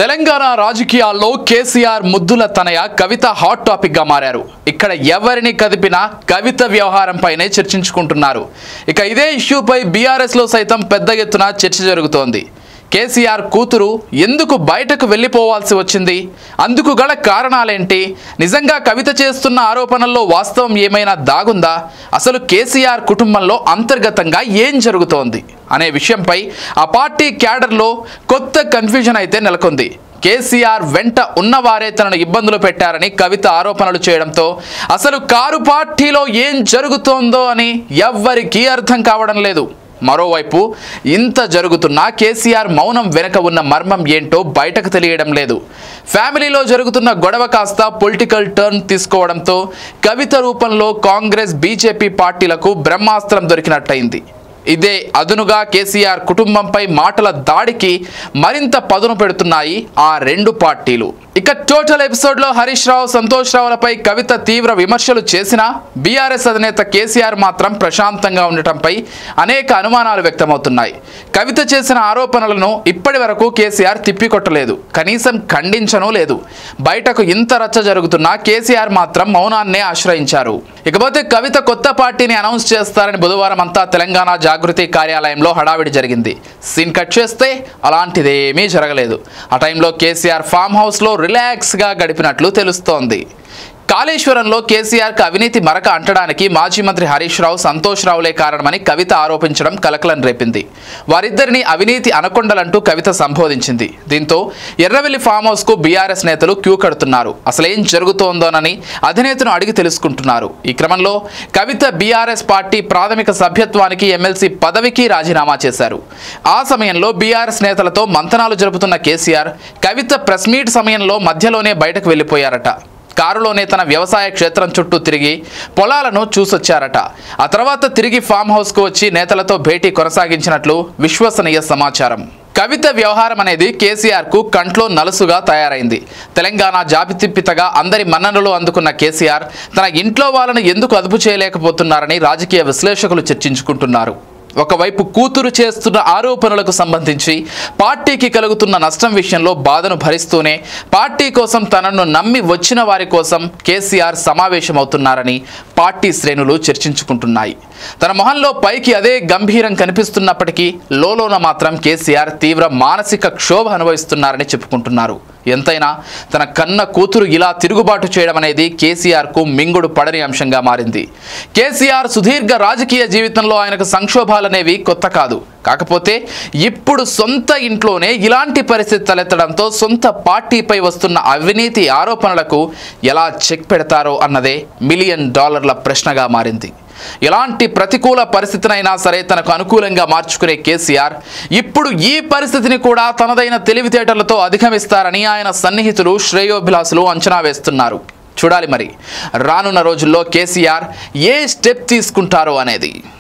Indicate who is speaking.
Speaker 1: తెలంగాణ రాజకీయాల్లో కేసీఆర్ ముద్దుల తనయ కవిత hot topic గా మారారు. ఇక్కడ ఎవరిని కదిపినా కవిత వ్యవహారంపైనే చర్చించుకుంటున్నారు. ఇక ఇదే ఇష్యూపై బీఆర్ఎస్ లో సైతం పెద్ద ఎత్తున చర్చ జరుగుతోంది. కేసీఆర్ కూతురు ఎందుకు బయటకు వెళ్ళిపోవాల్సి వచ్చింది, అందుకు గల కారణాలేంటి, నిజంగా కవిత చేస్తున్న ఆరోపణల్లో వాస్తవం ఏమైనా దాగుందా, అసలు కేసీఆర్ కుటుంబంలో అంతర్గతంగా ఏం జరుగుతోంది అనే విషయంపై ఆ పార్టీ క్యాడర్లో కొత్త కన్ఫ్యూజన్ అయితే నెలకొంది. కేసీఆర్ వెంట ఉన్నవారే తనను ఇబ్బందులు పెట్టారని కవిత ఆరోపణలు చేయడంతో అసలు కారు పార్టీలో ఏం జరుగుతోందో అని ఎవ్వరికీ అర్థం కావడం లేదు. మరోవైపు ఇంత జరుగుతున్నా కేసీఆర్ మౌనం వెనుక ఉన్న మర్మం ఏంటో బయటకు తెలియడం లేదు. ఫ్యామిలీలో జరుగుతున్న గొడవ కాస్త పొలిటికల్ టర్న్ తీసుకోవడంతో కవిత రూపంలో కాంగ్రెస్ బీజేపీ పార్టీలకు బ్రహ్మాస్త్రం దొరికినట్టయింది. ఇదే అదునుగా కేసీఆర్ కుటుంబంపై మాటల దాడికి మరింత పదును పెడుతున్నాయి ఆ రెండు పార్టీలు. ఇక టోటల్ ఎపిసోడ్లో హరీష్ రావు, సంతోష్ రావులపై కవిత తీవ్ర విమర్శలు చేసినా బీఆర్ఎస్ అధినేత కేసీఆర్ మాత్రం ప్రశాంతంగా ఉండటంపై అనేక అనుమానాలు వ్యక్తమవుతున్నాయి. కవిత చేసిన ఆరోపణలను ఇప్పటి వరకు కేసీఆర్ తిప్పికొట్టలేదు, కనీసం ఖండించనూ లేదు. బయటకు ఇంత రచ్చ జరుగుతున్నా కేసీఆర్ మాత్రం మౌనాన్నే ఆశ్రయించారు. ఇకపోతే కవిత కొత్త పార్టీని అనౌన్స్ చేస్తారని బుధవారం అంతా తెలంగాణ జాగృతి కార్యాలయంలో హడావిడి జరిగింది. సీన్ కట్ చేస్తే అలాంటిదేమీ జరగలేదు. ఆ టైంలో కేసీఆర్ ఫామ్ హౌస్లో రిలాక్స్గా గడిపినట్లు తెలుస్తోంది. కాళేశ్వరంలో కేసీఆర్కు అవినీతి మరక అంటడానికి మాజీ మంత్రి హరీష్ రావు, సంతోష్ రావులే కారణమని కవిత ఆరోపించడం కలకలం రేపింది. వారిద్దరిని అవినీతి అనకొండలంటూ కవిత సంబోధించింది. దీంతో ఎర్రవెల్లి ఫామ్ హౌస్ కు బీఆర్ఎస్ నేతలు క్యూ కడుతున్నారు. అసలేం జరుగుతోందోనని అధినేతను అడిగి తెలుసుకుంటున్నారు. ఈ క్రమంలో కవిత బీఆర్ఎస్ పార్టీ ప్రాథమిక సభ్యత్వానికి, ఎమ్మెల్సీ పదవికి రాజీనామా చేశారు. ఆ సమయంలో బీఆర్ఎస్ నేతలతో మంతనాలు జరుపుతున్న కేసీఆర్ కవిత ప్రెస్ మీట్ సమయంలో మధ్యలోనే బయటకు వెళ్లిపోయారట. కారులోనే తన వ్యవసాయ క్షేత్రం చుట్టూ తిరిగి పొలాలను చూసొచ్చారట. ఆ తర్వాత తిరిగి ఫామ్ హౌస్కు వచ్చి నేతలతో భేటీ కొనసాగించినట్లు విశ్వసనీయ సమాచారం. కవిత వ్యవహారం అనేది కేసీఆర్కు కంట్లో నలుసుగా తయారైంది. తెలంగాణ జాబితిపితగా అందరి మన్ననలు అందుకున్న కేసీఆర్ తన ఇంట్లో వాళ్ళను ఎందుకు అదుపు చేయలేకపోతున్నారని రాజకీయ విశ్లేషకులు చర్చించుకుంటున్నారు. ఒకవైపు కూతురు చేస్తున్న ఆరోపణలకు సంబంధించి పార్టీకి కలుగుతున్న నష్టం విషయంలో బాధను భరిస్తూనే పార్టీ కోసం తనను నమ్మి వచ్చిన వారి కోసం కేసీఆర్ సమావేశమవుతున్నారని పార్టీ శ్రేణులు చర్చించుకుంటున్నాయి. తన మొహంలో పైకి అదే గంభీరం కనిపిస్తున్నప్పటికీ లోలోన మాత్రం కేసీఆర్ తీవ్ర మానసిక క్షోభ అనుభవిస్తున్నారని చెప్పుకుంటున్నారు. ఎంతైనా తన కన్న కూతురు ఇలా తిరుగుబాటు చేయడం అనేది కేసీఆర్కు మింగుడు పడని అంశంగా మారింది. కేసీఆర్ సుదీర్ఘ రాజకీయ జీవితంలో ఆయనకు సంక్షోభాలనేవి కొత్త కాదు. కాకపోతే ఇప్పుడు సొంత ఇంట్లోనే ఇలాంటి పరిస్థితి తలెత్తడంతో సొంత పార్టీపై వస్తున్న అవినీతి ఆరోపణలకు ఎలా చెక్ పెడతారో అన్నదే $1 మిలియన్ ప్రశ్నగా మారింది. ఎలాంటి ప్రతికూల పరిస్థితినైనా సరే తనకు అనుకూలంగా మార్చుకునే కేసీఆర్ ఇప్పుడు ఈ పరిస్థితిని కూడా తనదైన తెలివితేటలతో అధిగమిస్తారని ఆయన సన్నిహితులు, శ్రేయోభిలాసులు అంచనా వేస్తున్నారు. చూడాలి మరి రానున్న రోజుల్లో కేసీఆర్ ఏ స్టెప్ తీసుకుంటారో అనేది.